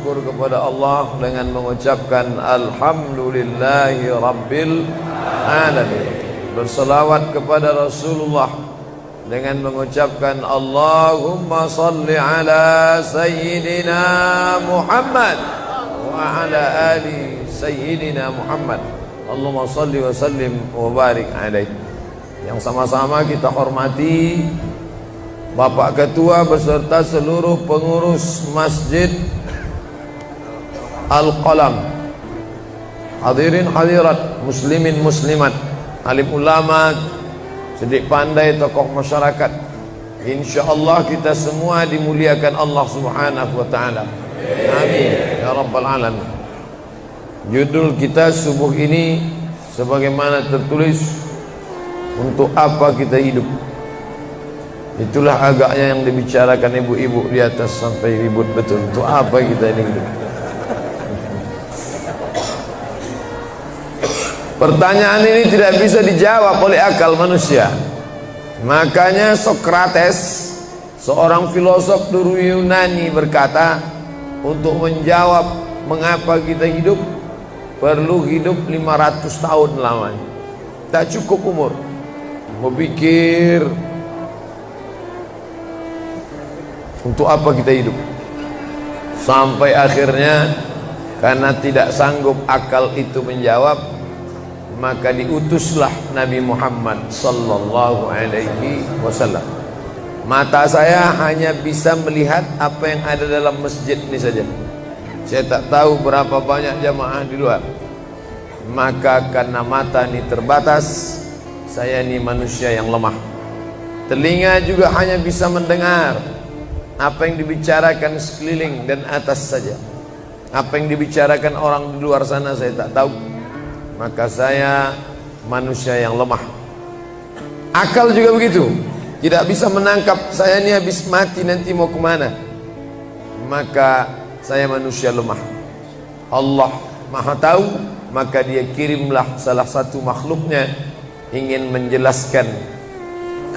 bersyukur kepada Allah dengan mengucapkan Alhamdulillahi Rabbil Alamin. Berselawat kepada Rasulullah dengan mengucapkan Allahumma salli ala Sayyidina Muhammad wa ala ali Sayyidina Muhammad. Allahumma salli wa sallim wa barik alaih. Yang sama-sama kita hormati Bapak Ketua beserta seluruh pengurus Masjid Al-Qalam, hadirin hadirat, muslimin muslimat, alim ulama, sedik pandai, tokoh masyarakat. InsyaAllah kita semua dimuliakan Allah Subhanahu wa ta'ala. Amin ya rabbal alamin. Judul kita subuh ini sebagaimana tertulis, untuk apa kita hidup. Itulah agaknya yang dibicarakan ibu-ibu di atas sampai ribut betul. Untuk apa kita ini hidup? Pertanyaan ini tidak bisa dijawab oleh akal manusia. Makanya Sokrates, seorang filosof dulu Yunani, berkata, untuk menjawab mengapa kita hidup, perlu hidup 500 tahun lamanya. Tak cukup umur berpikir untuk apa kita hidup. Sampai akhirnya karena tidak sanggup akal itu menjawab, maka diutuslah Nabi Muhammad sallallahu alaihi wasallam. Mata saya hanya bisa melihat apa yang ada dalam masjid ini saja. Saya tak tahu berapa banyak jamaah di luar. Maka karena mata ini terbatas, saya ini manusia yang lemah. Telinga juga hanya bisa mendengar apa yang dibicarakan sekeliling dan atas saja. Apa yang dibicarakan orang di luar sana saya tak tahu. Maka saya manusia yang lemah. Akal juga begitu, tidak bisa menangkap saya ini habis mati nanti mau kemana. Maka saya manusia lemah. Allah Maha tahu, maka dia kirimlah salah satu makhluknya ingin menjelaskan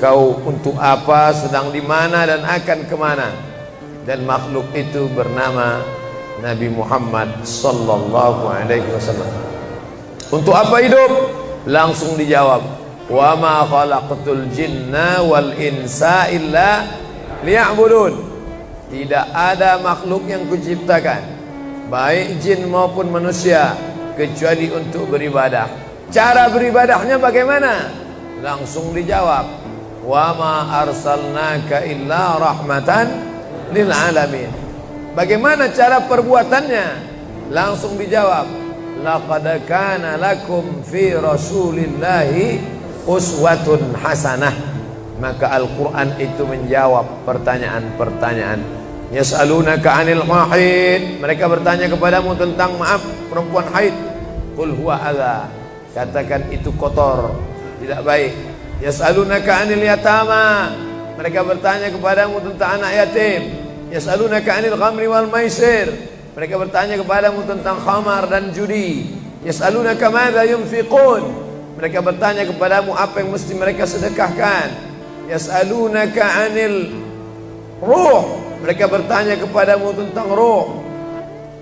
kau untuk apa, sedang di mana dan akan kemana. Dan makhluk itu bernama Nabi Muhammad sallallahu alaihi wasallam. Untuk apa hidup? Langsung dijawab, wa ma khalaqtul jinna wal insa illa liya'budun. Tidak ada makhluk yang kuciptakan, baik jin maupun manusia, kecuali untuk beribadah. Cara beribadahnya bagaimana? Langsung dijawab, wa ma arsalnaka illa rahmatan lil alamin. Bagaimana cara perbuatannya? Langsung dijawab, laqad kana lakum fi rasulillahi uswatun hasanah. Maka Al-Quran itu menjawab pertanyaan-pertanyaan. Yas'alunaka 'anil mahid, mereka bertanya kepadamu tentang perempuan haid. Qul huwa adza, katakan itu kotor, tidak baik. Yas'alunaka 'anil yatama, mereka bertanya kepadamu tentang anak yatim. Yas'alunaka 'anil khamri wal maisir, mereka bertanya kepadamu tentang khamar dan judi. Yas'alunaka madza yunfiqun, mereka bertanya kepadamu apa yang mesti mereka sedekahkan. Yas'alunaka 'anil ruh, mereka bertanya kepadamu tentang ruh.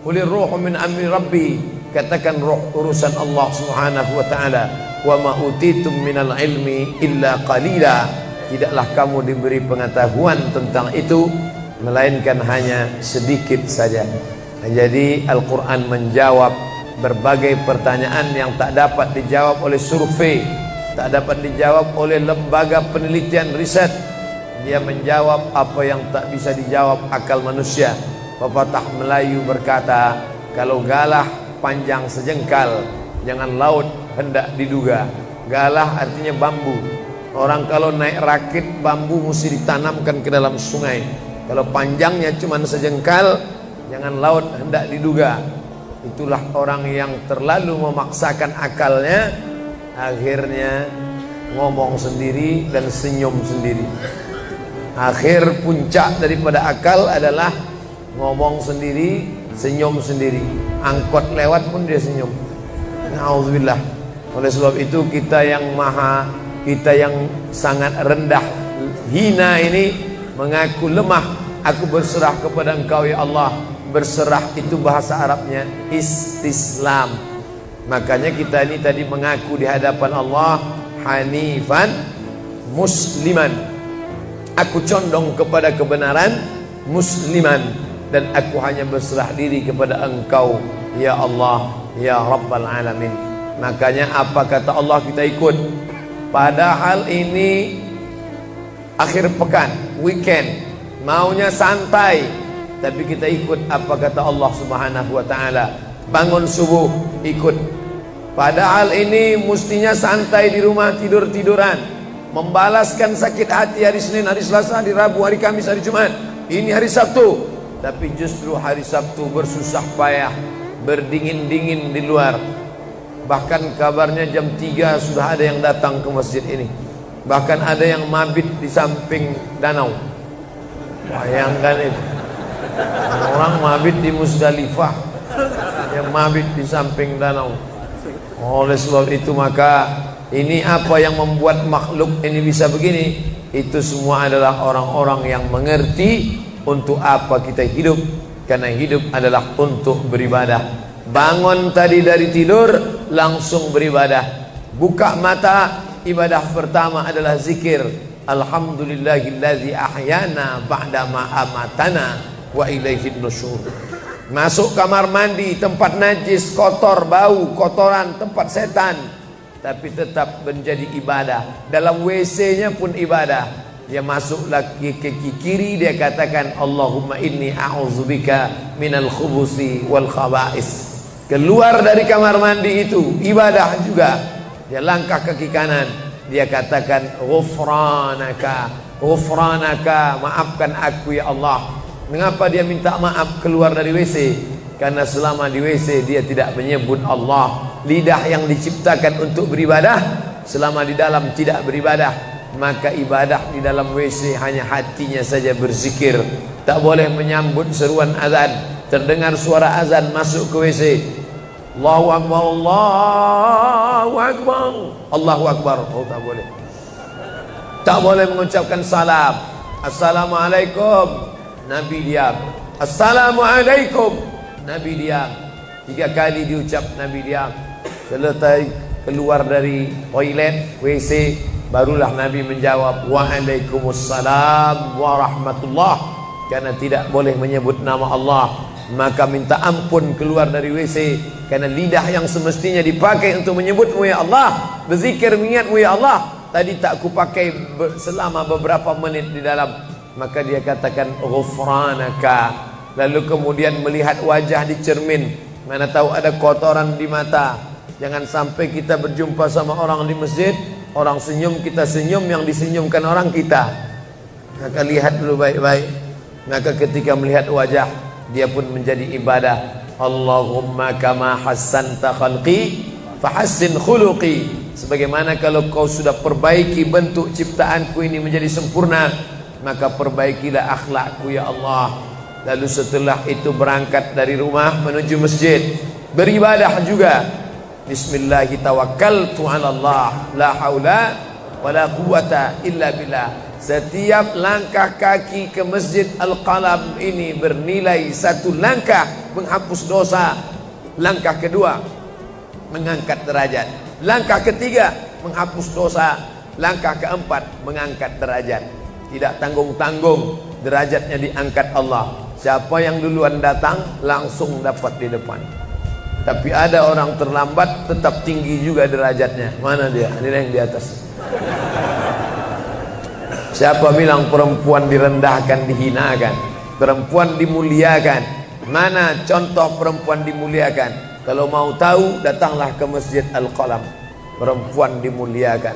Qulir ruhu min amri rabbi, katakan ruh urusan Allah Subhanahu wa ta'ala. Wa ma utitum minal ilmi illa qalila, tidaklah kamu diberi pengetahuan tentang itu melainkan hanya sedikit saja. Jadi Al-Quran menjawab berbagai pertanyaan yang tak dapat dijawab oleh survei, tak dapat dijawab oleh lembaga penelitian riset. Dia menjawab apa yang tak bisa dijawab akal manusia. Pepatah Melayu berkata, kalau galah panjang sejengkal, jangan laut hendak diduga. Galah artinya bambu. Orang kalau naik rakit bambu mesti ditanamkan ke dalam sungai. Kalau panjangnya cuma sejengkal, jangan laut hendak diduga. Itulah orang yang terlalu memaksakan akalnya, akhirnya ngomong sendiri dan senyum sendiri. Akhir puncak daripada akal adalah ngomong sendiri, senyum sendiri. Angkot lewat pun dia senyum. Na'udzubillah. Oleh sebab itu kita yang sangat rendah, hina ini mengaku lemah. Aku berserah kepada Engkau ya Allah. Berserah itu bahasa Arabnya istislam. Makanya kita ini tadi mengaku di hadapan Allah hanifan musliman. Aku condong kepada kebenaran, musliman, dan aku hanya berserah diri kepada Engkau ya Allah ya Rabbal Alamin. Makanya apa kata Allah kita ikut. Padahal ini akhir pekan, weekend, maunya santai, tapi kita ikut apa kata Allah Subhanahu wa taala. Bangun subuh ikut. Padahal ini mestinya santai di rumah, tidur-tiduran, membalaskan sakit hati hari Senin, hari Selasa, hari Rabu, hari Kamis, hari Jumat. Ini hari Sabtu, tapi justru hari Sabtu bersusah payah, berdingin-dingin di luar. Bahkan kabarnya jam 3 sudah ada yang datang ke masjid ini. Bahkan ada yang mabit di samping danau. Bayangkan itu. Orang mabit di Musdalifah, yang mabit di samping danau. Oleh sebab itu maka ini apa yang membuat makhluk ini bisa begini? Itu semua adalah orang-orang yang mengerti untuk apa kita hidup. Karena hidup adalah untuk beribadah. Bangun tadi dari tidur langsung beribadah. Buka mata, ibadah pertama adalah zikir. Alhamdulillahillazi ahyana ba'dama amatana wa ilaihin nusyur. Masuk kamar mandi, tempat najis, kotor, bau, kotoran, tempat setan, tapi tetap menjadi ibadah. Dalam WC-nya pun ibadah. Dia masuk lagi ke kiri, dia katakan Allahumma inni a'udzubika minal khubusi wal khaba'is. Keluar dari kamar mandi itu ibadah juga. Dia langkah kaki kanan, dia katakan ghufranaka, ghufranaka, maafkan aku ya Allah. Mengapa dia minta maaf keluar dari WC? Karena selama di WC dia tidak menyebut Allah. Lidah yang diciptakan untuk beribadah, selama di dalam tidak beribadah, maka ibadah di dalam WC hanya hatinya saja berzikir. Tak boleh menyambut seruan azan. Terdengar suara azan masuk ke WC, Allahu Akbar, Allahu Akbar, Allahu Akbar. Oh, tak boleh. Tak boleh mengucapkan salam. Assalamualaikum, Nabi diam. Assalamualaikum, Nabi diam. 3 kali diucap, Nabi diam. Selesai keluar dari toilet, WC, barulah Nabi menjawab Waalaikumsalam warahmatullah. Karena tidak boleh menyebut nama Allah, maka minta ampun keluar dari WC. Karena lidah yang semestinya dipakai untuk menyebutmu ya Allah, berzikir mengingatmu ya Allah, tadi tak kupakai selama beberapa menit di dalam. Maka dia katakan ghufranaka. Lalu kemudian melihat wajah di cermin, mana tahu ada kotoran di mata. Jangan sampai kita berjumpa sama orang di masjid, orang senyum, kita senyum, yang disenyumkan orang kita. Maka lihat dulu baik-baik. Maka ketika melihat wajah, dia pun menjadi ibadah. Allahumma kama hassanta khalqi fahassin khuluqi. Sebagaimana kalau kau sudah perbaiki bentuk ciptaanku ini menjadi sempurna, maka perbaikilah akhlakku ya Allah. Lalu setelah itu berangkat dari rumah menuju masjid, beribadah juga. Bismillahi tawakkaltu ala Allah, la haula wala quwata illa billah. Setiap langkah kaki ke Masjid Al-Qalam ini bernilai 1 langkah menghapus dosa. Langkah kedua mengangkat derajat. Langkah ketiga menghapus dosa. Langkah keempat mengangkat derajat. Tidak tanggung-tanggung, derajatnya diangkat Allah. Siapa yang duluan datang langsung dapat di depan. Tapi ada orang terlambat tetap tinggi juga derajatnya. Mana dia? Ini yang di atas. Siapa bilang perempuan direndahkan, dihinakan? Perempuan dimuliakan. Mana contoh perempuan dimuliakan? Kalau mau tahu, datanglah ke Masjid Al-Qalam. Perempuan dimuliakan.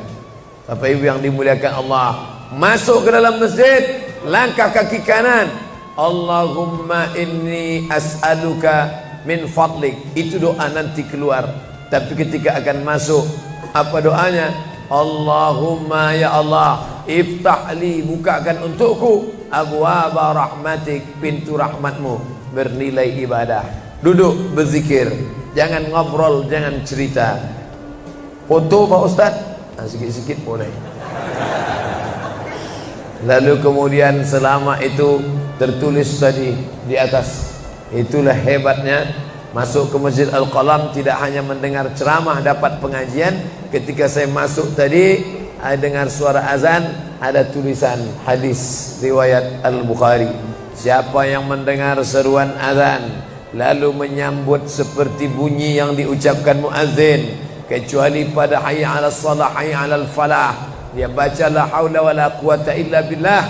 Bapak Ibu yang dimuliakan Allah, masuk ke dalam masjid, langkah kaki kanan, Allahumma inni as'aluka min fadlik. Itu doa nanti keluar. Tapi ketika akan masuk, apa doanya? Allahumma ya Allah, iftahli, bukakan untukku abwaaba rahmatik, pintu rahmatmu, bernilai ibadah. Duduk berzikir, jangan ngobrol, jangan cerita. Foto Pak Ustaz, sikit-sikit boleh. Lalu kemudian selama itu tertulis tadi di atas, Itulah hebatnya masuk ke Masjid Al-Qalam, tidak hanya mendengar ceramah, dapat pengajian. Ketika saya masuk tadi, dengar suara azan, ada tulisan hadis riwayat Al-Bukhari. Siapa yang mendengar seruan azan lalu menyambut seperti bunyi yang diucapkan muazzin, kecuali pada hayya 'alas shalah, hayya 'alal falah, dia baca la haula wala quwata illa billah,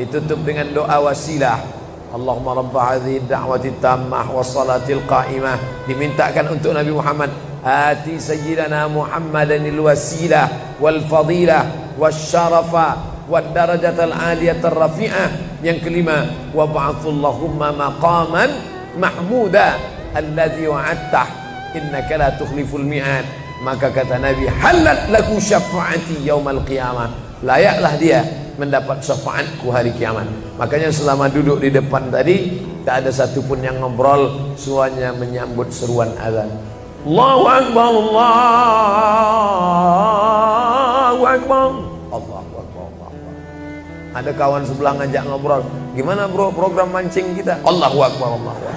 ditutup dengan doa wasilah. Allahumma rabb hadhihi ad-da'wati tammah was-salatil qa'imah, dimintakan untuk Nabi Muhammad, ati sayyidina Muhammadanil wasilah wal fadilah wasyarafa wad darajatal aliyatar rafi'ah. Yang kelima, wa ba'athallahumma maqaman mahmuda alladzi wa'adtah innaka la tukhliful mi'ad. Maka kata Nabi, halat laku syafaati yaumal qiyamah, layaklah dia mendapat syafaatku hari kiamat. Makanya selama duduk di depan tadi, tak ada satupun yang ngobrol, semuanya menyambut seruan azan. Allahu Akbar, Allahu Akbar, Allahu Akbar, Allahu Akbar. Ada kawan sebelah ngajak ngobrol, gimana bro program mancing kita? Allahu Akbar, Allahu Akbar.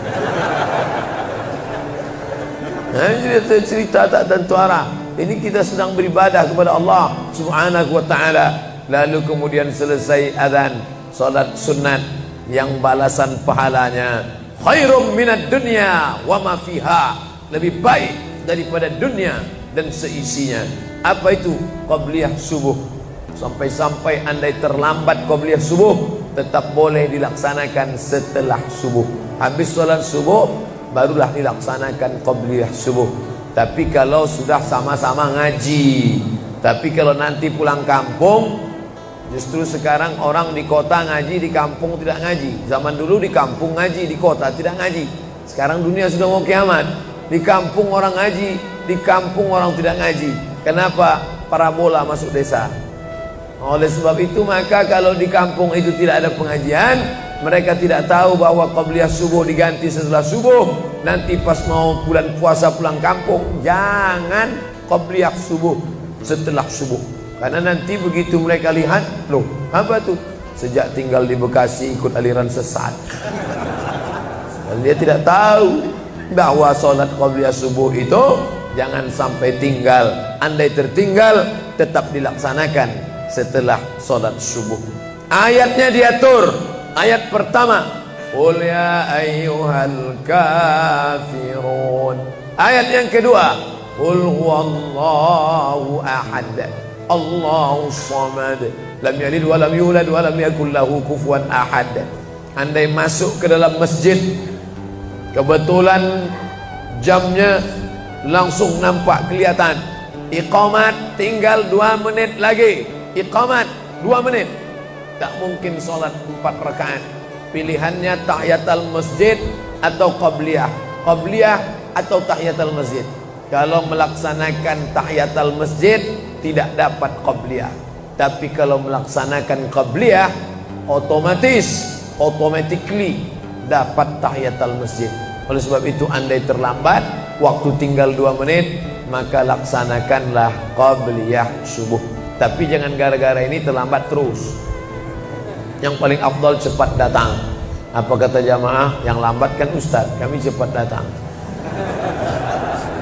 Nah, ini cerita tak tentu arah. Ini kita sedang beribadah kepada Allah Subhanahu wa ta'ala. Lalu kemudian selesai azan, salat sunat yang balasan pahalanya khairum minad dunya wa ma fiha, lebih baik daripada dunia dan seisinya. Apa itu? Qabliyah subuh. Sampai-sampai andai terlambat qabliyah subuh, tetap boleh dilaksanakan setelah subuh. Habis salat subuh barulah dilaksanakan qabliyah subuh. Tapi kalau sudah sama-sama ngaji, tapi kalau nanti pulang kampung, justru sekarang orang di kota ngaji, di kampung tidak ngaji. Zaman dulu di kampung ngaji, di kota tidak ngaji. Sekarang dunia sudah mau kiamat. Di kampung orang ngaji, di kampung orang tidak ngaji. Kenapa? Parabola masuk desa. Oleh sebab itu, maka kalau di kampung itu tidak ada pengajian, mereka tidak tahu bahwa qabliyah subuh diganti setelah subuh. Nanti pas mau bulan puasa pulang kampung, jangan qabliyah subuh setelah subuh. Karena nanti begitu mereka lihat, loh apa tuh? Sejak tinggal di Bekasi ikut aliran sesat. Dan dia tidak tahu bahwa sholat qabliyah subuh itu jangan sampai tinggal. Andai tertinggal, tetap dilaksanakan setelah sholat subuh. Ayatnya diatur. Ayat pertama, qul ya ayyuhal kafirun. Ayat yang kedua, qul huwallahu ahad, Allahu samad, lam yalid wa lam yulad wa lam yakul lahu kufuwan ahad. Andai masuk ke dalam masjid, kebetulan jamnya langsung nampak kelihatan, iqamat tinggal 2 menit lagi, iqamat 2 menit, tak mungkin sholat 4 rakaat. Pilihannya tahiyatul masjid atau qabliyah, qabliyah atau tahiyatul masjid. Kalau melaksanakan tahiyatul masjid tidak dapat qabliyah, tapi kalau melaksanakan qabliyah automatically dapat tahiyatul masjid. Oleh sebab itu, andai terlambat, waktu tinggal 2 menit, maka laksanakanlah qabliyah subuh. Tapi jangan gara-gara ini terlambat terus. Yang paling afdal cepat datang. Apa kata jamaah? Yang lambat kan ustaz, kami cepat datang.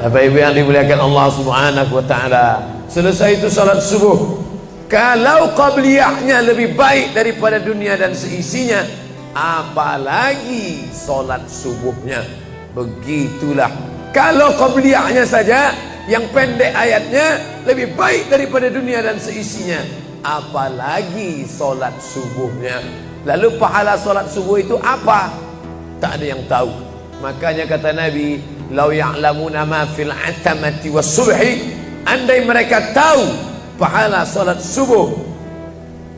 Bapak ibu yang dimuliakan Allah Subhanahu wa ta'ala, selesai itu salat subuh. Kalau qabliyahnya lebih baik daripada dunia dan seisinya, apalagi salat subuhnya. Begitulah. Kalau qabliyahnya saja yang pendek ayatnya lebih baik daripada dunia dan seisinya, apalagi salat subuhnya. Lalu pahala salat subuh itu apa? Tak ada yang tahu. Makanya kata Nabi, lau ya'lamuna ma fil atamati was subhi, andai mereka tahu pahala salat subuh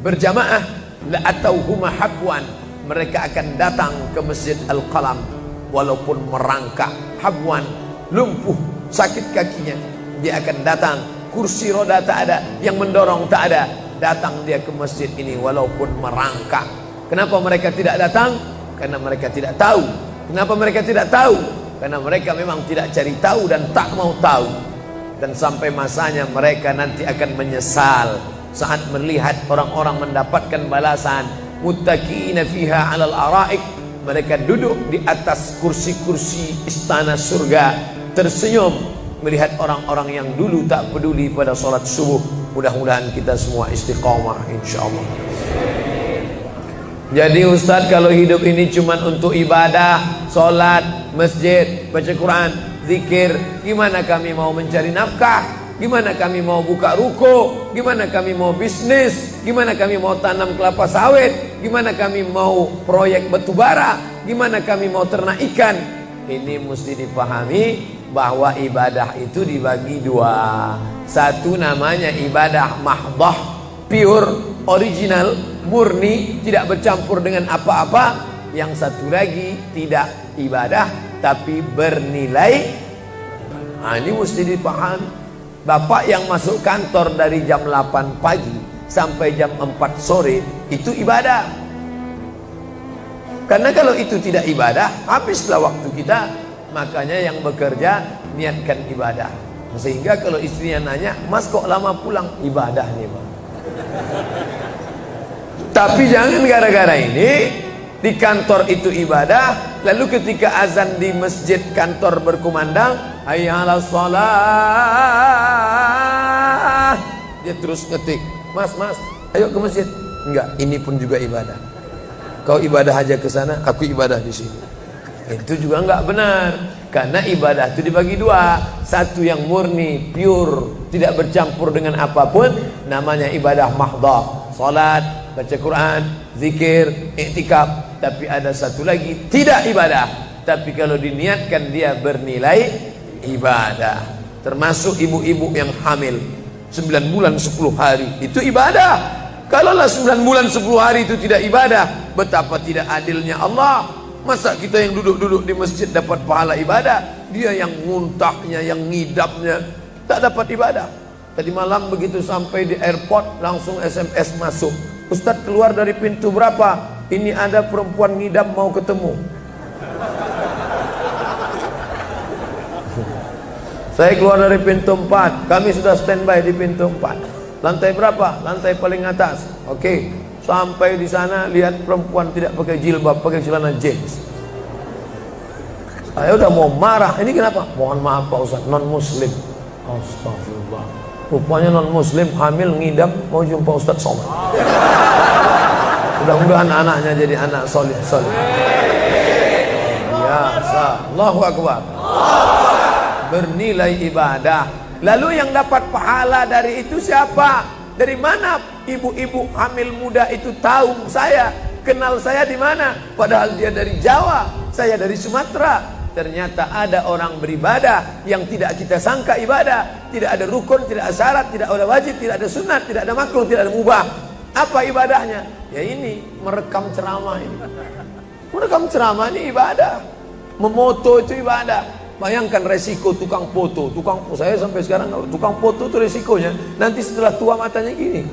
berjamaah, la atauhuma habwan, mereka akan datang ke Masjid Al-Qalam walaupun merangkak. Habwan, lumpuh, sakit kakinya, dia akan datang. Kursi roda tak ada, yang mendorong tak ada, datang dia ke masjid ini walaupun merangkak. Kenapa mereka tidak datang? Karena mereka tidak tahu. Kenapa mereka tidak tahu? Karena mereka memang tidak cari tahu dan tak mau tahu. Dan sampai masanya mereka nanti akan menyesal saat melihat orang-orang mendapatkan balasan muttaqiina fiha 'alal araik mereka duduk di atas kursi-kursi istana surga, tersenyum melihat orang-orang yang dulu tak peduli pada sholat subuh. Mudah-mudahan kita semua istiqomah insyaallah. Jadi Ustadz, kalau hidup ini cuma untuk ibadah, sholat, masjid, baca Quran, zikir, gimana kami mau mencari nafkah? Gimana kami mau buka ruko? Gimana kami mau bisnis? Gimana kami mau tanam kelapa sawit? Gimana kami mau proyek batubara? Gimana kami mau ternak ikan? Ini mesti dipahami bahwa ibadah itu dibagi dua. Satu namanya ibadah mahdhah, pure, original, murni, tidak bercampur dengan apa-apa. Yang satu lagi tidak ibadah tapi bernilai. Nah, ini mesti dipahami. Bapak yang masuk kantor dari jam 8 pagi sampai jam 4 sore itu ibadah. Karena kalau itu tidak ibadah, habislah waktu kita. Makanya yang bekerja niatkan ibadah. Sehingga kalau istrinya nanya, "Mas kok lama pulang?" Ibadah nih, Bang. Tapi jangan gara-gara ini di kantor itu ibadah, lalu ketika azan di masjid kantor berkumandang, hayya 'alas shalah, dia terus ngetik, "Mas, ayo ke masjid." Enggak, ini pun juga ibadah. Kau ibadah aja ke sana, aku ibadah di sini. Itu juga enggak benar. Karena ibadah itu dibagi dua. Satu yang murni, pure, tidak bercampur dengan apapun, namanya ibadah mahdhah. Salat, baca Quran, zikir, iktikaf. Tapi ada satu lagi tidak ibadah, tapi kalau diniatkan dia bernilai ibadah. Termasuk ibu-ibu yang hamil 9 bulan 10 hari itu ibadah. Kalaulah 9 bulan 10 hari itu tidak ibadah, betapa tidak adilnya Allah. Masa kita yang duduk-duduk di masjid dapat pahala ibadah, dia yang muntahnya, yang ngidapnya tak dapat ibadah. Tadi malam begitu sampai di airport langsung SMS masuk, "Ustadz, keluar dari pintu berapa? Ini ada perempuan ngidam mau ketemu." Saya keluar dari pintu 4, kami sudah standby di pintu 4. Lantai berapa? Lantai paling atas. Oke, sampai di sana lihat perempuan tidak pakai jilbab, pakai celana jeans. Saya udah mau marah. Ini kenapa? "Mohon maaf Pak Ustadz, non muslim." Astagfirullah. Rupanya non muslim hamil ngidam mau jumpa Ustadz Somad. Mudah-mudahan anaknya jadi anak soleh. Biasa. Allahu Akbar. Bernilai ibadah. Lalu yang dapat pahala dari itu siapa? Dari mana ibu-ibu hamil muda itu tahu saya? Kenal saya di mana? Padahal dia dari Jawa, saya dari Sumatera. Ternyata ada orang beribadah yang tidak kita sangka ibadah. Tidak ada rukun, tidak ada syarat, tidak ada wajib, tidak ada sunat, tidak ada makruh, tidak ada mubah. Apa ibadahnya? Ya ini, merekam ceramah ini. Merekam ceramah ini ibadah. Memoto itu ibadah. Bayangkan resiko tukang foto. Saya sampai sekarang tukang foto itu resikonya nanti setelah tua matanya gini.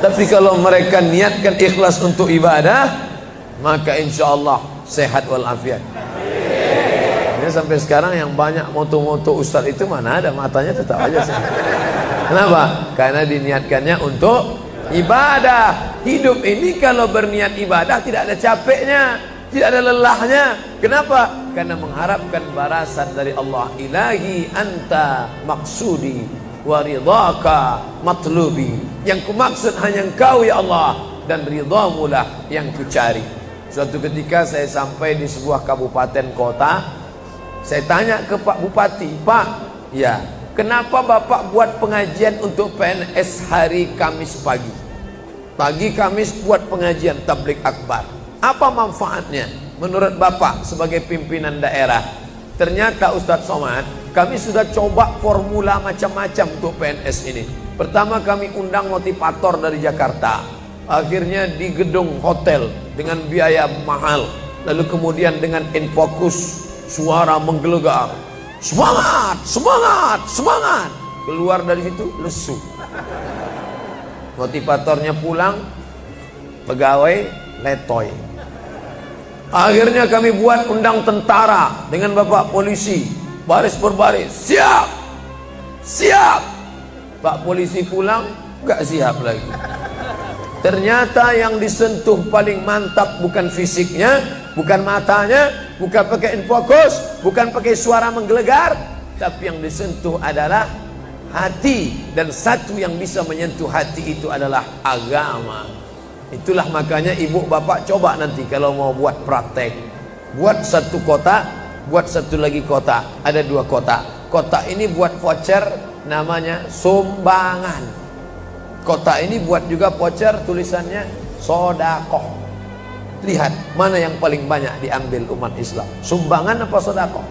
Tapi kalau mereka niatkan ikhlas untuk ibadah, maka insya Allah sehat walafiat. Ini sampai sekarang yang banyak moto-moto ustadz itu mana ada matanya tetap aja sehat. Kenapa? Karena diniatkannya untuk ibadah. Hidup ini kalau berniat ibadah tidak ada capeknya, tidak ada lelahnya. Kenapa? Karena mengharapkan balasan dari Allah. Ilahi anta maksudi wa ridhaka matlubi. Yang kumaksud hanya Engkau ya Allah, dan ridhamu lah yang kucari. Suatu ketika saya sampai di sebuah kabupaten kota, saya tanya ke Pak Bupati, "Pak, ya, kenapa Bapak buat pengajian untuk PNS hari Kamis pagi? Pagi Kamis buat pengajian tabligh akbar. Apa manfaatnya menurut Bapak sebagai pimpinan daerah?" Ternyata Ustadz Somad, kami sudah coba formula macam-macam untuk PNS ini. Pertama kami undang motivator dari Jakarta. Akhirnya di gedung hotel dengan biaya mahal. Lalu kemudian dengan infocus, suara menggelegar. Semangat, semangat, semangat. Keluar dari situ lesu. Motivatornya pulang, pegawai letoy. Akhirnya kami buat undang tentara dengan bapak polisi, baris berbaris, siap, siap. Pak polisi pulang, nggak siap lagi. Ternyata yang disentuh paling mantap bukan fisiknya, bukan matanya, bukan pakai infocus, bukan pakai suara menggelegar, tapi yang disentuh adalah hati. Dan satu yang bisa menyentuh hati itu adalah agama. Itulah makanya ibu bapak coba nanti kalau mau buat praktek, buat satu kotak, buat satu lagi kotak, ada 2 kotak. Kotak ini buat voucher, namanya sumbangan. Kotak ini buat juga voucher, tulisannya sodakoh. Lihat mana yang paling banyak diambil umat Islam, sumbangan apa sodakoh?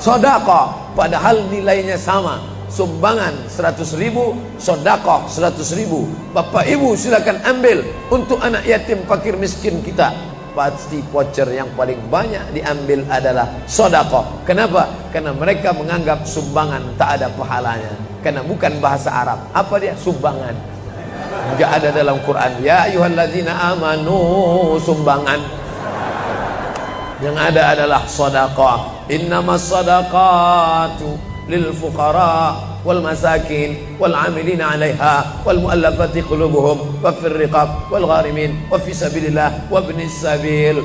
Sodakoh, padahal nilainya sama. Sumbangan 100.000, sodakoh 100.000. Bapak ibu silakan ambil untuk anak yatim fakir miskin kita. Pasti voucher yang paling banyak diambil adalah sodakoh. Kenapa? Karena mereka menganggap sumbangan tak ada pahalanya, karena bukan bahasa Arab. Apa dia? Sumbangan. Enggak ada dalam Quran. Ya ayyuhalladzina amanu, sumbangan. Yang ada adalah sedekah. Innamas shadaqatu lil fuqara wal masakin wal 'amilina 'alaiha wal mu'allafati qulubuhum wa fir riqab wal gharimin wa fi sabilillah wa ibnis sabil.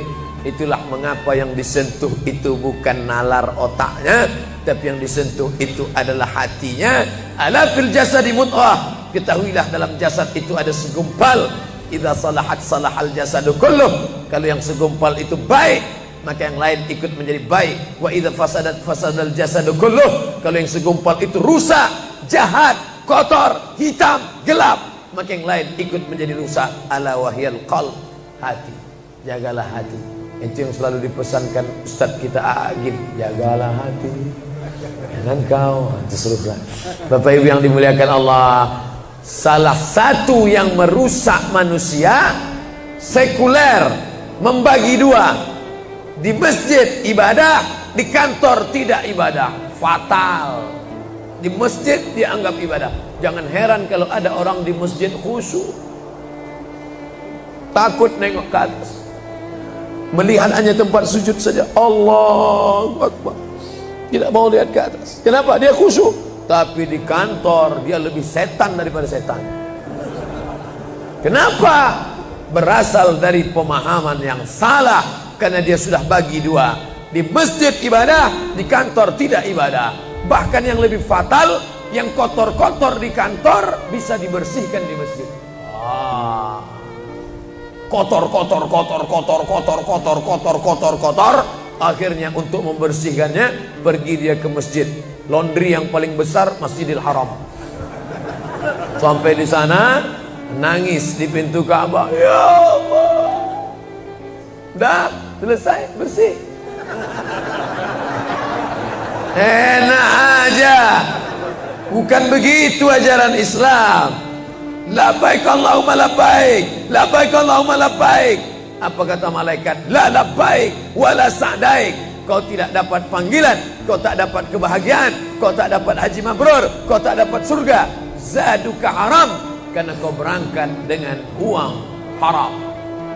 Itulah mengapa yang disentuh itu bukan nalar otaknya, tapi yang disentuh itu adalah hatinya. Ala fil jasadi mudghah. Ketahuilah dalam jasad itu ada segumpal. Idza salahat salahal jasadu kulluh. Kalau yang segumpal itu baik, maka yang lain ikut menjadi baik. Wa idza fasadat fasadal jasadu kulluh. Kalau yang segumpal itu rusak, jahat, kotor, hitam, gelap, maka yang lain ikut menjadi rusak. Ala wahyal qalb, hati. Jagalah hati. Itu yang selalu dipesankan Ustadz kita Agim, jagalah hati. Jangan kau terserah. Bapak Ibu yang dimuliakan Allah, salah satu yang merusak manusia sekuler, membagi 2. Di masjid ibadah, di kantor tidak ibadah, fatal. Di masjid dianggap ibadah. Jangan heran kalau ada orang di masjid khusyuk, takut nengok ke atas, melihat hanya tempat sujud saja. Allahu Akbar, tidak mau lihat ke atas. Kenapa? Dia khusyuk. Tapi di kantor dia lebih setan daripada setan. Kenapa? Berasal dari pemahaman yang salah, karena dia sudah bagi 2. Di masjid ibadah, di kantor tidak ibadah. Bahkan yang lebih fatal, yang kotor-kotor di kantor bisa dibersihkan di masjid. Kotor. Akhirnya untuk membersihkannya pergi dia ke masjid. Laundry yang paling besar Masjidil Haram. Sampai di sana nangis di pintu Ka'bah. Ya Allah, dah selesai bersih. Enak aja. Bukan begitu ajaran Islam. Labbaik Allahumma labbaik, labbaik Allahumma labbaik. Apa kata malaikat? La labbaik wala sa'daik. Kau tidak dapat panggilan, kau tak dapat kebahagiaan, kau tak dapat haji mabrur, kau tak dapat surga. Zaduka haram, karena kau berangkat dengan uang haram.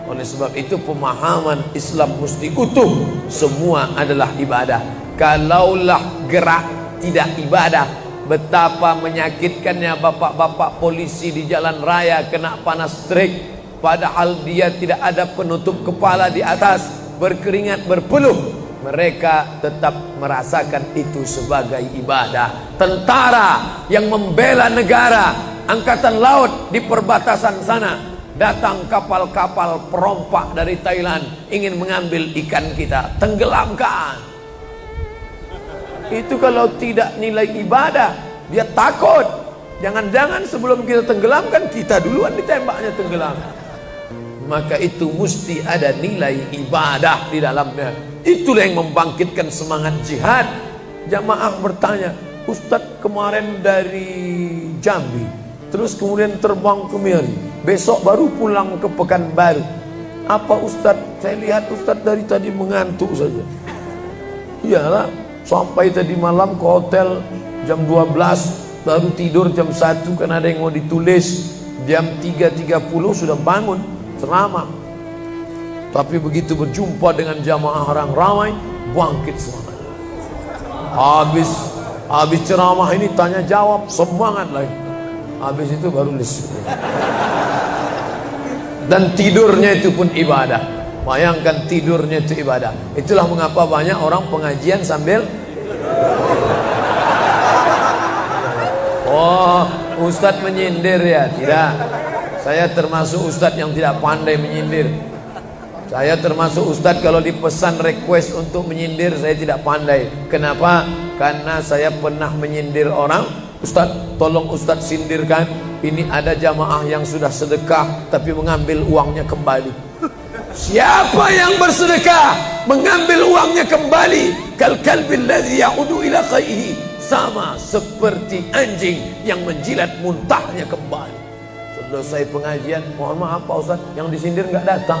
Oleh sebab itu pemahaman Islam mesti utuh. Semua adalah ibadah. Kalaulah gerak tidak ibadah, betapa menyakitkannya bapak-bapak polisi di jalan raya kena panas terik, padahal dia tidak ada penutup kepala di atas, berkeringat berpeluh. Mereka tetap merasakan itu sebagai ibadah. Tentara yang membela negara, angkatan laut di perbatasan sana, datang kapal-kapal perompak dari Thailand ingin mengambil ikan kita, tenggelamkan. Itu kalau tidak nilai ibadah, dia takut. Jangan-jangan sebelum kita tenggelamkan, kita duluan ditembaknya tenggelam. Maka itu mesti ada nilai ibadah di dalamnya. Itulah yang membangkitkan semangat jihad. Jamaah bertanya, Ustadz kemarin dari Jambi, terus kemudian terbang ke Miri, besok baru pulang ke Pekanbaru. Apa Ustadz? Saya lihat Ustadz dari tadi mengantuk saja. Iyalah, sampai tadi malam ke hotel jam 12, baru tidur jam 1 karena ada yang mau ditulis. Jam 3.30 sudah bangun ceramah. Tapi begitu berjumpa dengan jamaah orang ramai, bangkit semangat. Habis ceramah ini tanya jawab, semangat lagi. Habis itu baru lihat. Dan tidurnya itu pun ibadah. Bayangkan tidurnya itu ibadah. Itulah mengapa banyak orang pengajian sambil oh, ustadz menyindir ya? Tidak. Saya termasuk ustadz yang tidak pandai menyindir. Saya termasuk ustadz kalau dipesan request untuk menyindir saya tidak pandai. Kenapa? Karena saya pernah menyindir orang. Ustadz, tolong ustadz sindirkan. Ini ada jamaah yang sudah sedekah tapi mengambil uangnya kembali. Siapa yang bersedekah mengambil uangnya kembali? Kal kalbil ladzi ya'udu ila qaihi, sama seperti anjing yang menjilat muntahnya kembali. Selesai pengajian, mohon maaf Pak Ustaz, yang disindir nggak datang.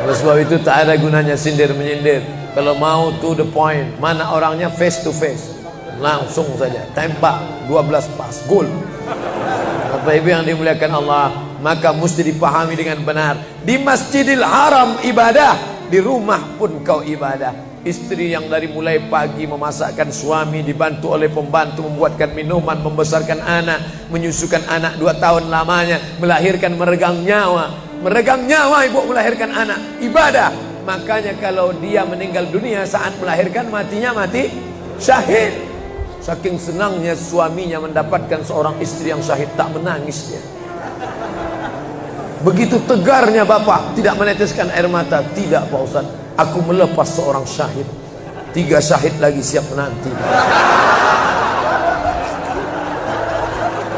Oleh sebab itu tak ada gunanya sindir menyindir. Kalau mau to the point, mana orangnya face to face, langsung saja tembak 12 pas, gol. Bapak Ibu yang dimuliakan Allah, maka mesti dipahami dengan benar. Di Masjidil Haram ibadah, di rumah pun kau ibadah. Istri yang dari mulai pagi memasakkan suami, dibantu oleh pembantu membuatkan minuman, membesarkan anak, menyusukan anak 2 tahun lamanya, melahirkan, meregang nyawa ibu melahirkan anak, ibadah. Makanya kalau dia meninggal dunia saat melahirkan, matinya mati syahid. Saking senangnya suaminya mendapatkan seorang istri yang syahid, tak menangis dia. Begitu tegarnya bapak, tidak meneteskan air mata. Tidak Pak Ustaz, aku melepas seorang syahid, 3 syahid lagi siap menanti.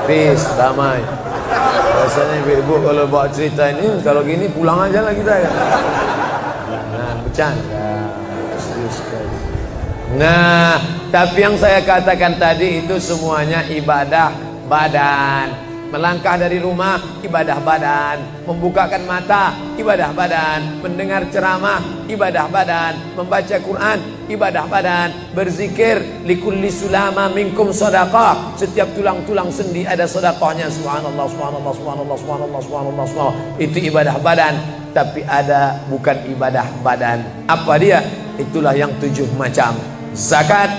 Peace, damai. Biasanya ibu-ibu kalau bawa cerita ini, kalau gini pulang aja lah kita ya. Nah, bercanda. Serius sekali. Nah, tapi yang saya katakan tadi itu semuanya ibadah badan. Melangkah dari rumah, ibadah badan. Membukakan mata, ibadah badan. Mendengar ceramah, ibadah badan. Membaca Quran, ibadah badan. Berzikir, likulli sulama minkum sadaqah. Setiap tulang-tulang sendi ada sedekahnya. Subhanallah, subhanallah, subhanallah, subhanallah, subhanallah, subhanallah. Itu ibadah badan. Tapi ada bukan ibadah badan. Apa dia? Itulah yang 7 macam. Zakat,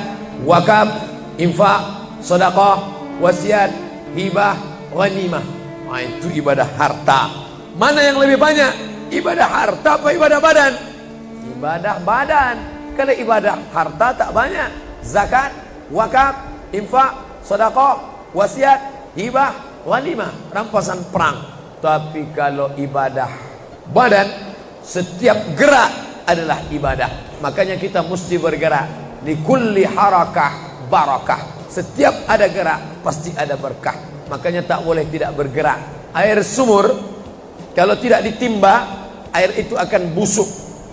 wakaf, infak, sedekah, wasiat, hibah, ghanimah. Nah, itu ibadah harta. Mana yang lebih banyak? Ibadah harta apa ibadah badan? Ibadah badan. Kalau ibadah harta tak banyak. Zakat, wakaf, infak, sedekah, wasiat, hibah, ghanimah, rampasan perang. Tapi kalau ibadah badan, setiap gerak adalah ibadah. Makanya kita mesti bergerak. Likulli harakah barakah. Setiap ada gerak pasti ada berkah. Makanya tak boleh tidak bergerak. Air sumur kalau tidak ditimba, air itu akan busuk,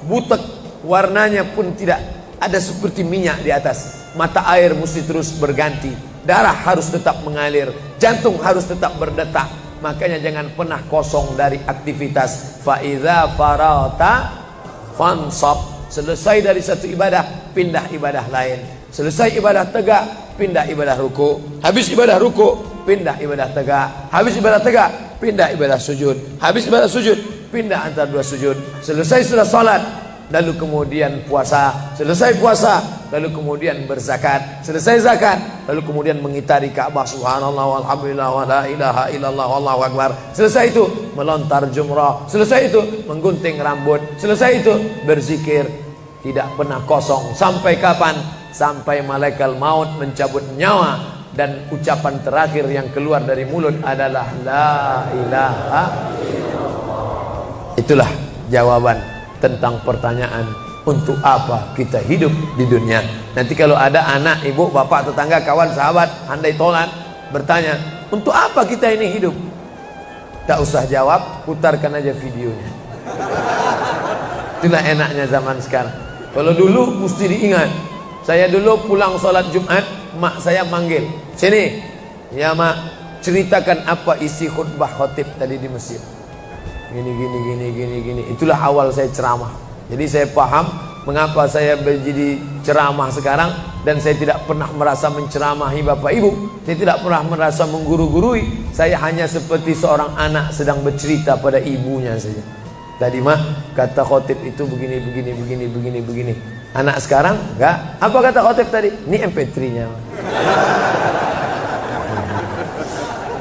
butek, warnanya pun tidak ada seperti minyak di atas. Mata air mesti terus berganti. Darah harus tetap mengalir, jantung harus tetap berdetak. Makanya jangan pernah kosong dari aktivitas. Fa iza farata fansab. Selesai dari satu ibadah, pindah ibadah lain. Selesai ibadah tegak, pindah ibadah ruku. Habis ibadah ruku, pindah ibadah tegak. Habis ibadah tegak, pindah ibadah sujud. Habis ibadah sujud, pindah antara 2 sujud. Selesai sudah salat, lalu kemudian puasa. Selesai puasa, lalu kemudian berzakat. Selesai zakat, lalu kemudian mengitari Ka'bah. Subhanallah walhamdulillah wa la ilaha illallah wallahu akbar. Selesai itu melontar jumrah. Selesai itu menggunting rambut. Selesai itu berzikir. Tidak pernah kosong. Sampai kapan? Sampai malaikat maut mencabut nyawa dan ucapan terakhir yang keluar dari mulut adalah la ilaha illallah. Itulah jawaban tentang pertanyaan untuk apa kita hidup di dunia. Nanti kalau ada anak, ibu, bapak, tetangga, kawan, sahabat, andai tolan bertanya, untuk apa kita ini hidup? Tak usah jawab, putarkan aja videonya. Itulah enaknya zaman sekarang. Kalau dulu mesti diingat. Saya dulu pulang sholat Jumat, mak saya manggil, sini ya mak, ceritakan apa isi khutbah khotib tadi di masjid. Gini. Itulah awal saya ceramah. Jadi saya paham mengapa saya menjadi ceramah sekarang. Dan saya tidak pernah merasa menceramahi bapak ibu. Saya tidak pernah merasa mengguru-gurui. Saya hanya seperti seorang anak sedang bercerita pada ibunya saja. Tadi mah kata khotib itu begini. Anak sekarang enggak. Apa kata khotib tadi? Ini MP3-nya.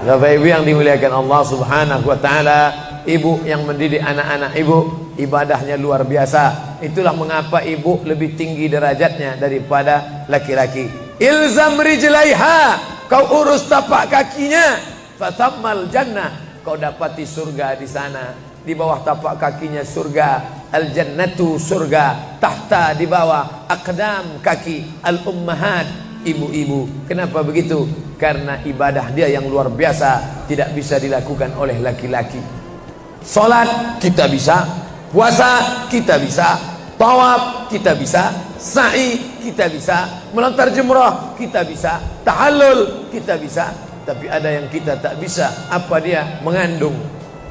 Bapak Ibu yang dimuliakan Allah Subhanahu wa taala, ibu yang mendidik anak-anak ibu, ibadahnya luar biasa. Itulah mengapa ibu lebih tinggi derajatnya daripada laki-laki. Ilzam rijlaiha, kau urus tapak kakinya, fatammal jannah, kau dapati surga di sana. Di bawah tapak kakinya surga, al jannatu surga, tahta di bawah aqdam kaki al ummahat, ibu-ibu. Kenapa begitu? Karena ibadah dia yang luar biasa, tidak bisa dilakukan oleh laki-laki. Salat kita bisa, puasa kita bisa, tawaf kita bisa, sa'i kita bisa, melontar jumrah kita bisa, tahallul kita bisa. Tapi ada yang kita tak bisa. Apa dia? Mengandung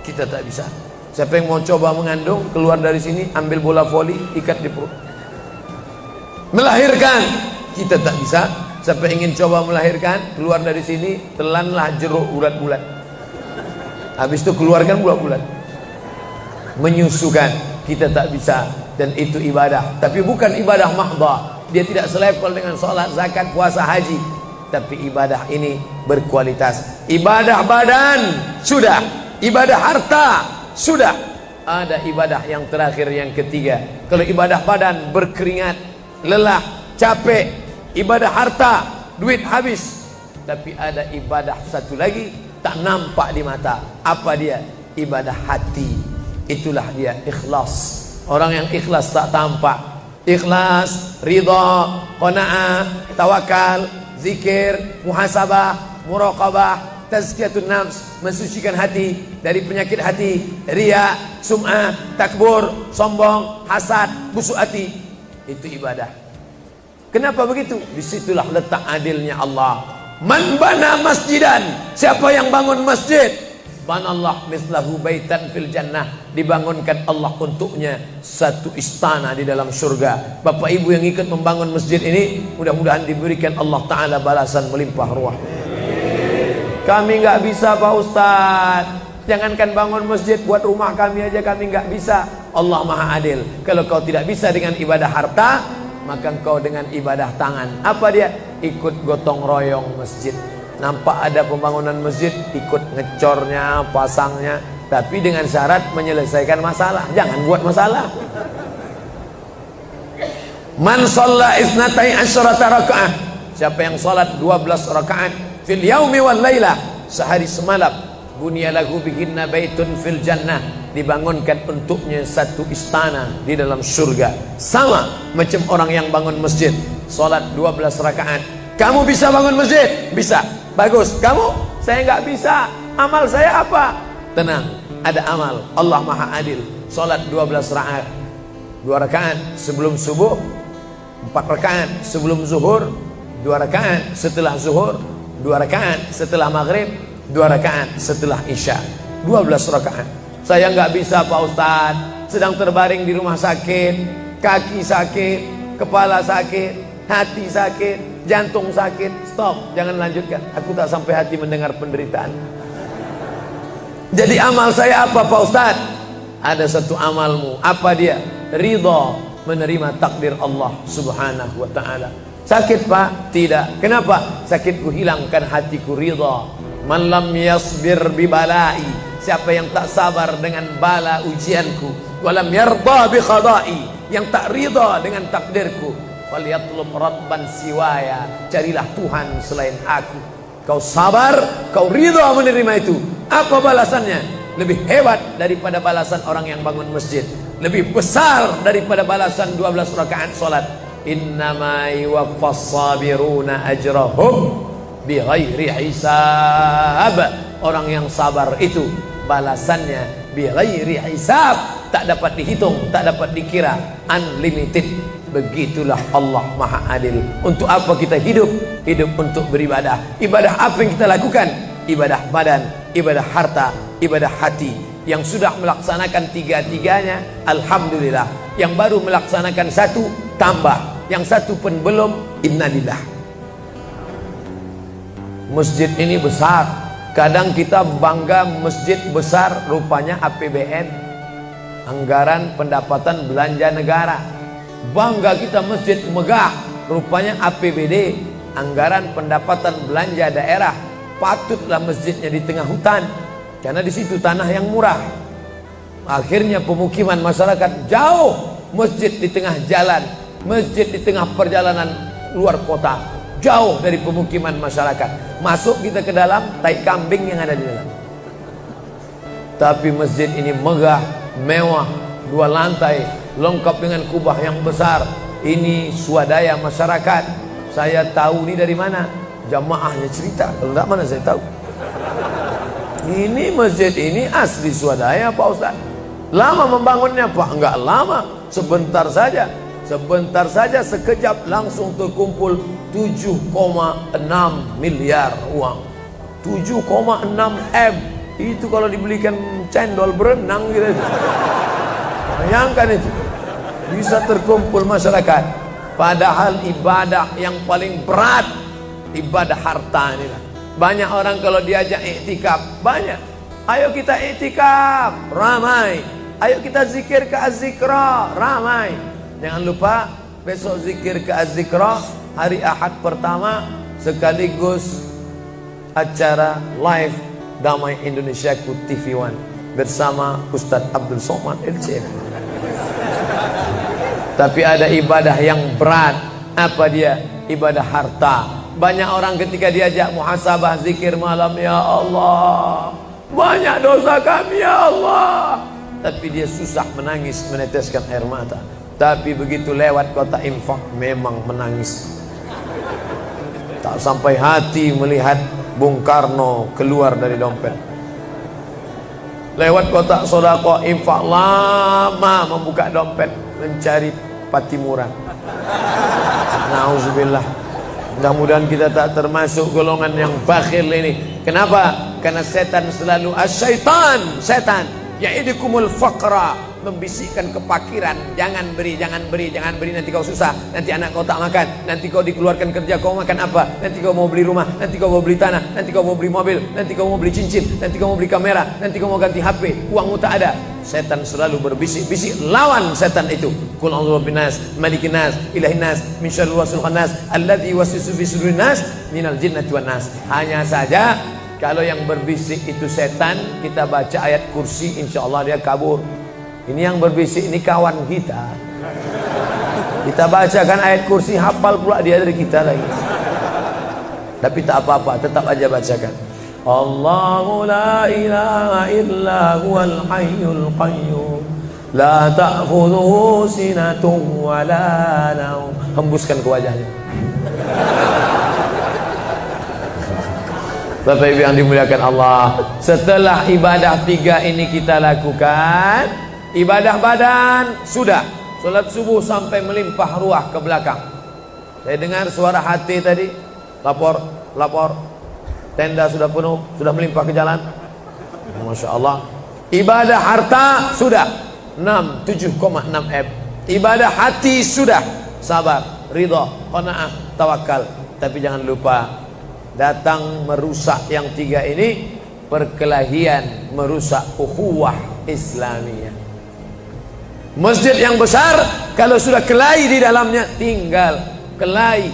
kita tak bisa. Siapa yang mau coba mengandung, keluar dari sini, ambil bola voli, ikat di perut. Melahirkan kita tak bisa. Siapa ingin coba melahirkan, keluar dari sini, telanlah jeruk bulat-bulat. Habis itu keluarkan bulat-bulat. Menyusukan kita tak bisa, dan itu ibadah. Tapi bukan ibadah mahdha. Dia tidak selevel dengan salat, zakat, puasa, haji. Tapi ibadah ini berkualitas. Ibadah badan sudah, ibadah harta sudah. Ada ibadah yang terakhir, yang ketiga. Kalau ibadah badan berkeringat, lelah, capek. Ibadah harta, duit habis. Tapi ada ibadah satu lagi, tak nampak di mata. Apa dia? Ibadah hati. Itulah dia ikhlas. Orang yang ikhlas tak tampak. Ikhlas, ridha, qanaah, tawakal, zikir, muhasabah, muraqabah, tazkiyatun nafs, mensucikan hati dari penyakit hati, riya, sum'ah, takbur, sombong, hasad, busuk hati. Itu ibadah. Kenapa begitu? Disitulah letak adilnya Allah. Man bana masjidan, siapa yang bangun masjid, banallah mislahu baitan fil jannah, dibangunkan Allah untuknya satu istana di dalam surga. Bapak Ibu yang ikut membangun masjid ini, mudah-mudahan diberikan Allah Ta'ala balasan melimpah ruah. Kami nggak bisa Pak Ustadz, jangankan bangun masjid, buat rumah kami aja kami nggak bisa. Allah Maha Adil. Kalau kau tidak bisa dengan ibadah harta, maka engkau dengan ibadah tangan. Apa dia? Ikut gotong royong masjid. Nampak ada pembangunan masjid, ikut ngecornya, pasangnya. Tapi dengan syarat menyelesaikan masalah. Jangan buat masalah. Man shalla isnatai asyarata raka'ah, siapa yang salat 12 rakaat fil yaumi wal lailah, sehari semalam, bunyalahu bihinna baitun fil jannah, dibangunkan untuknya satu istana di dalam surga. Sama macam orang yang bangun masjid, salat 12 rakaat. Kamu bisa bangun masjid? Bisa. Bagus. Kamu? Saya nggak bisa. Amal saya apa? Tenang, ada amal. Allah Maha Adil. Salat 12 rakaat. 2 rakaat sebelum subuh, 4 rakaat sebelum zuhur, 2 rakaat setelah zuhur, 2 rakaat setelah maghrib, 2 rakaat setelah isya. 12 rakaat. Saya nggak bisa Pak Ustadz, sedang terbaring di rumah sakit, kaki sakit, kepala sakit, hati sakit, jantung sakit. Stop, jangan lanjutkan. Aku tak sampai hati mendengar penderitaan. Jadi amal saya apa Pak Ustadz? Ada satu amalmu. Apa dia? Ridha, menerima takdir Allah Subhanahu wa ta'ala. Sakit Pak? Tidak. Kenapa? Sakitku hilangkan hatiku ridha. Man lam yasbir bibalai, siapa yang tak sabar dengan bala ujianku, walam yarda bi qada'i, yang tak ridha dengan takdirku, falyatlub rabban siwaya, carilah Tuhan selain aku. Kau sabar, kau ridha menerima itu. Apa balasannya? Lebih hebat daripada balasan orang yang bangun masjid, lebih besar daripada balasan 12 rakaat salat. Innama yuwaffas sabiruna ajrahum bighairi hisab. Orang yang sabar itu balasannya bighairi hisab, tak dapat dihitung, tak dapat dikira, unlimited. Begitulah Allah Maha Adil. Untuk apa kita hidup? Hidup untuk beribadah. Ibadah apa yang kita lakukan? Ibadah badan, ibadah harta, ibadah hati. Yang sudah melaksanakan tiga-tiganya, alhamdulillah. Yang baru melaksanakan satu, tambah. Yang satu pun belum, innalillah. Masjid ini besar. Kadang kita bangga masjid besar, rupanya APBN, anggaran pendapatan belanja negara. Bangga kita masjid megah, rupanya APBD, anggaran pendapatan belanja daerah. patutlah masjidnya di tengah hutan, karena di situ tanah yang murah. Akhirnya pemukiman masyarakat jauh, masjid di tengah jalan, masjid di tengah perjalanan luar kota, jauh dari pemukiman masyarakat. Masuk kita ke dalam, tai kambing yang ada di dalam. Tapi masjid ini megah, mewah, 2 lantai, lengkap dengan kubah yang besar. Ini swadaya masyarakat. Saya tahu ini dari mana? Jamaahnya cerita. Kalau tidak, mana saya tahu. Ini masjid ini asli swadaya Pak Ustaz. Lama membangunnya Pak? Enggak lama, sebentar saja. Sebentar saja, sekejap langsung terkumpul 7,6 miliar uang. 7,6 M. Itu kalau dibelikan cendol berenang gitu. Bayangkan itu. Bisa terkumpul masyarakat. Padahal ibadah yang paling berat, ibadah harta ini. Banyak orang kalau diajak iktikaf, banyak. Ayo kita iktikaf, ramai. Ayo kita zikir ke Az-Zikra, ramai. Jangan lupa besok zikir ke Az-Zikra hari Ahad pertama, sekaligus acara live Damai Indonesiaku TV One bersama Ustadz Abdul Somad LCM. Tapi ada ibadah yang berat. Apa dia? Ibadah harta. Banyak orang ketika diajak muhasabah zikir malam, ya Allah, banyak dosa kami ya Allah, tapi dia susah menangis, meneteskan air mata. Tapi begitu lewat kota infak, memang menangis. Tak sampai hati melihat Bung Karno keluar dari dompet. Lewat kotak sodako infak, lama membuka dompet mencari patimuran. Nauzubillah. Mudah-mudahan kita tak termasuk golongan yang bakhil ini. Kenapa? Karena setan selalu asyaitan, setan ya'idukumul faqra, membisikkan kepakiran. Jangan beri, jangan beri, jangan beri, nanti kau susah, nanti anak kau tak makan, nanti kau dikeluarkan kerja kau makan apa, nanti kau mau beli rumah, nanti kau mau beli tanah, nanti kau mau beli mobil, nanti kau mau beli cincin, nanti kau mau beli kamera, nanti kau mau ganti HP, uangmu tak ada. Setan selalu berbisik-bisik. Lawan setan itu. Qul a'udzu binnas, malikin nas, ilahin nas, min syarril waswasil khannas, alladzi yuwaswisu fi sudurin nas, minal jinnati wan nas. Hanya saja kalau yang berbisik itu setan, kita baca ayat kursi, insya Allah dia kabur. Ini yang berbisik ini kawan kita. Kita bacakan ayat kursi, hafal pula dia dari kita lagi. Tapi tak apa-apa, tetap aja bacakan. Allahu la ilaha illa huwal hayyul qayyum, la ta'khudhuhu sinatun wa la naum. Hembuskan ke wajahnya. Bapak Ibu yang dimuliakan Allah, setelah ibadah 3 ini kita lakukan, ibadah badan sudah, sholat subuh sampai melimpah ruah ke belakang. Saya dengar suara hati tadi, lapor, tenda sudah penuh, sudah melimpah ke jalan. Masya Allah. Ibadah harta sudah 7,6 M. Ibadah hati sudah, sabar, ridha, qanaah, tawakal. Tapi jangan lupa, datang merusak yang 3 ini, perkelahian, merusak ukhuwah Islamiyah. Masjid yang besar, kalau sudah kelahi di dalamnya, tinggal kelahi,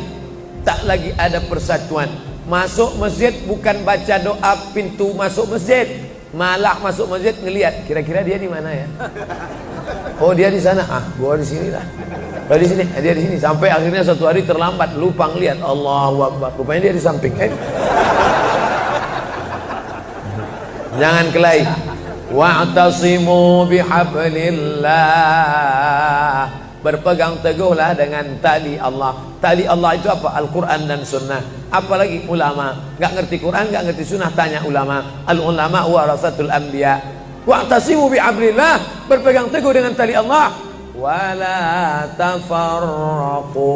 tak lagi ada persatuan. Masuk masjid bukan baca doa pintu masuk masjid, malah masuk masjid ngelihat kira-kira dia di mana ya. Oh dia di sana, gua di sini lah. Oh di sini, dia di sini. Sampai akhirnya suatu hari terlambat, lupa ngelihat. Allahu Akbar, rupanya dia di samping. Jangan kelahi. Wa'tasimu bihablillah. Berpegang teguhlah dengan tali Allah. Tali Allah itu apa? Al-Quran dan Sunnah. Apalagi ulama, gak ngerti Quran, gak ngerti Sunnah, tanya ulama. Al-ulama warasatul anbiya. Wa'tasimu bihablillah. Berpegang teguh dengan tali Allah. Wala tafarraqu.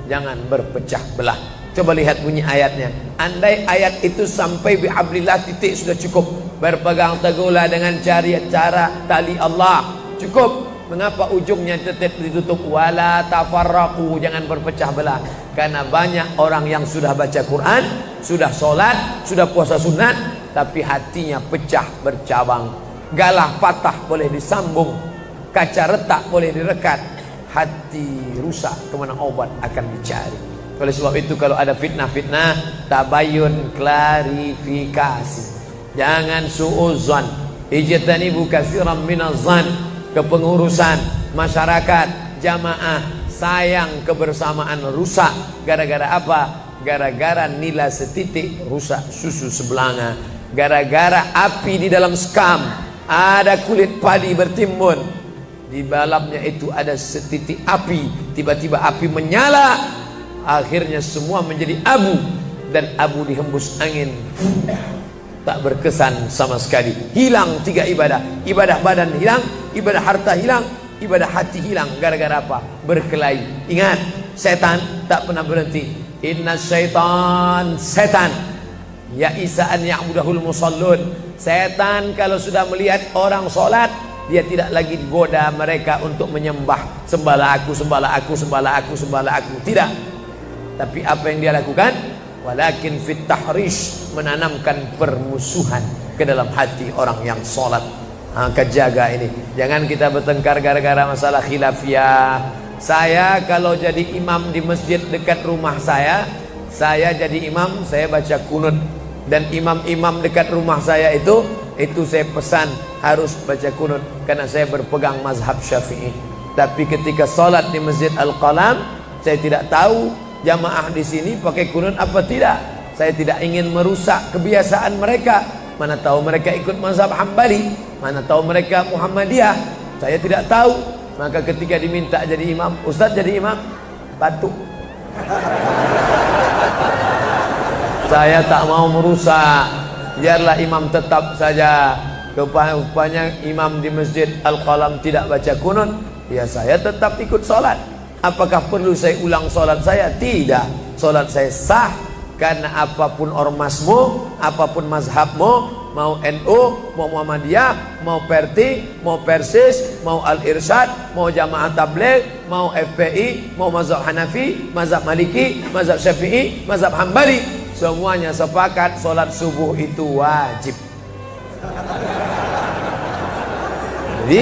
Jangan berpecah belah. Coba lihat bunyi ayatnya. Andai ayat itu sampai bihablillah titik sudah cukup. Berpegang teguhlah dengan cara tali Allah. Cukup. Mengapa ujungnya tetap ditutup wala tafarraqu, jangan berpecah belah? Karena banyak orang yang sudah baca Quran, sudah sholat, sudah puasa sunat, tapi hatinya pecah bercabang. Galah patah boleh disambung, kaca retak boleh direkat, hati rusak kemana obat akan dicari. Oleh sebab itu kalau ada fitnah-fitnah, tabayun, klarifikasi. Jangan suudzon. Ijtanibu katsiran minaz-zan. Kepengurusan masyarakat, jamaah, sayang kebersamaan rusak. Gara-gara apa? Gara-gara nila setitik rusak susu sebelanga. Gara-gara api di dalam sekam, ada kulit padi bertimbun, di dalamnya itu ada setitik api, tiba-tiba api menyala, akhirnya semua menjadi abu, dan abu dihembus angin, tak berkesan sama sekali. Hilang 3 ibadah. Ibadah badan hilang, ibadah harta hilang, ibadah hati hilang. Gara-gara apa? Berkelahi. Ingat, setan tak pernah berhenti. Inna syaitan, setan ya'isa an ya'budahul musallun. Setan kalau sudah melihat orang sholat, dia tidak lagi goda mereka untuk menyembah, sembahlah aku, sembahlah aku, sembahlah aku, sembahlah aku. Tidak. Tapi apa yang dia lakukan? Walakin fit tahrish, menanamkan permusuhan ke dalam hati orang yang sholat. Kejaga ini. Jangan kita bertengkar gara-gara masalah khilafiyah. Saya kalau jadi imam di masjid dekat rumah saya jadi imam, saya baca kunut. Dan imam-imam dekat rumah saya itu saya pesan harus baca kunut, karena saya berpegang mazhab Syafi'i. Tapi ketika sholat di Masjid Al-Qalam, saya tidak tahu jamaah di sini pakai kunut apa tidak. Saya tidak ingin merusak kebiasaan mereka. Mana tahu mereka ikut mazhab Hambali, mana tahu mereka Muhammadiyah, saya tidak tahu. Maka ketika diminta jadi imam, Ustaz jadi imam, batuk. Saya tak mau merusak, biarlah imam tetap saja. Rupanya imam di Masjid Al-Qalam tidak baca kunut, ya saya tetap ikut sholat. Apakah perlu saya ulang sholat saya? Tidak. Sholat saya sah, karena apapun ormasmu, apapun mazhabmu, mau NU, mau Muhammadiyah, mau Perti, mau Persis, mau Al-Irsyad, mau Jamaah Tabligh, mau FPI, mau mazhab Hanafi, mazhab Maliki, mazhab Syafi'i, mazhab Hambali, semuanya sepakat sholat subuh itu wajib. Jadi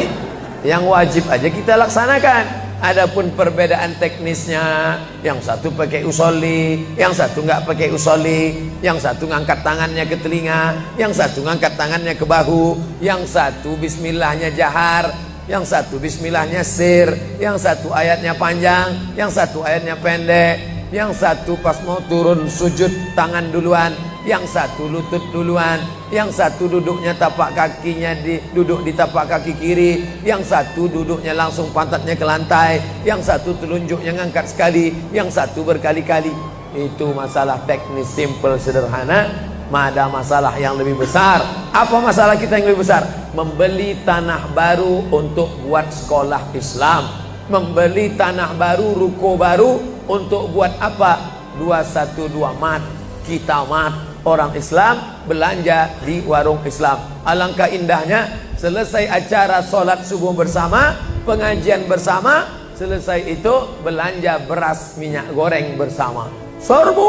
yang wajib aja kita laksanakan. Adapun perbedaan teknisnya, yang satu pakai usolli, yang satu nggak pakai usolli, yang satu ngangkat tangannya ke telinga, yang satu ngangkat tangannya ke bahu, yang satu bismillahnya jahar, yang satu bismillahnya sir, yang satu ayatnya panjang, yang satu ayatnya pendek, yang satu pas mau turun sujud tangan duluan, yang satu lutut duluan, yang satu duduknya tapak kakinya duduk di tapak kaki kiri, yang satu duduknya langsung pantatnya ke lantai, yang satu telunjuknya ngangkat sekali, yang satu berkali-kali. Itu masalah teknis simple sederhana. Ada masalah yang lebih besar. Apa masalah kita yang lebih besar? Membeli tanah baru untuk buat sekolah Islam, membeli tanah baru, ruko baru untuk buat apa? 212 mat, kita mat. Orang Islam belanja di warung Islam. Alangkah indahnya, selesai acara sholat subuh bersama, pengajian bersama, selesai itu belanja beras minyak goreng bersama. Serbu.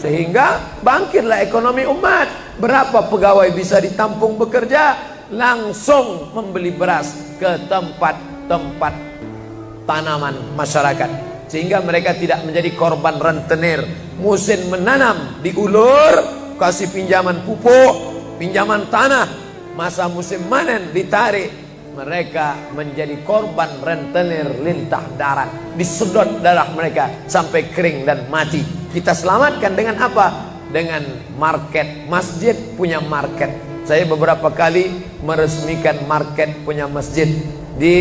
Sehingga bangkitlah ekonomi umat. Berapa pegawai bisa ditampung bekerja? Langsung membeli beras ke tempat-tempat tanaman masyarakat, sehingga mereka tidak menjadi korban rentenir. Musim menanam diulur, kasih pinjaman pupuk, pinjaman tanah. Masa musim panen ditarik, mereka menjadi korban rentenir lintah darat. Disedot darah mereka sampai kering dan mati. Kita selamatkan dengan apa? Dengan market. Masjid punya market. Saya beberapa kali meresmikan market punya masjid di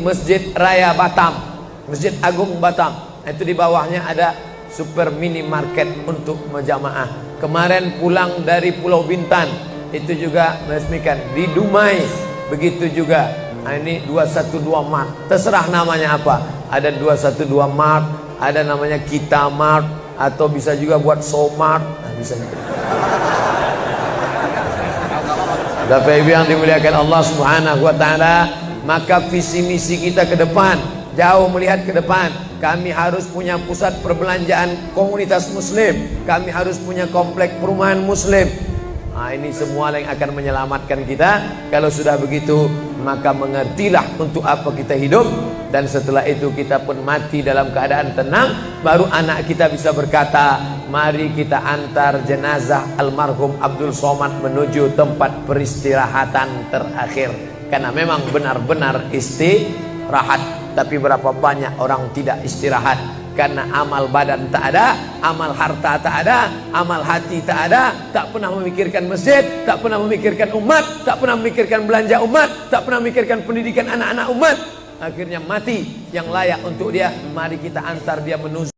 Masjid Raya Batam, Masjid Agung Batam. Itu di bawahnya ada super mini market untuk menjamaah. Kemarin pulang dari Pulau Bintan, itu juga meresmikan di Dumai. Begitu juga. Nah, ini 212 Mart. Terserah namanya apa. Ada 212 Mart, ada namanya Kita Mart, atau bisa juga buat Somart. Nah, bisa juga. Bapak Ibu yang dimuliakan Allah Subhanahu wa taala, maka visi misi kita ke depan, jauh melihat ke depan. Kami harus punya pusat perbelanjaan komunitas muslim, kami harus punya komplek perumahan muslim. Nah, ini semua yang akan menyelamatkan kita. Kalau sudah begitu, maka mengertilah untuk apa kita hidup. Dan setelah itu kita pun mati dalam keadaan tenang. Baru anak kita bisa berkata, mari kita antar jenazah almarhum Abdul Somad menuju tempat peristirahatan terakhir. Karena memang benar-benar istirahat. Tapi berapa banyak orang tidak istirahat, karena amal badan tak ada, amal harta tak ada, amal hati tak ada. Tak pernah memikirkan masjid, tak pernah memikirkan umat, tak pernah memikirkan belanja umat, tak pernah memikirkan pendidikan anak-anak umat. Akhirnya mati yang layak untuk dia. Mari kita antar dia menuju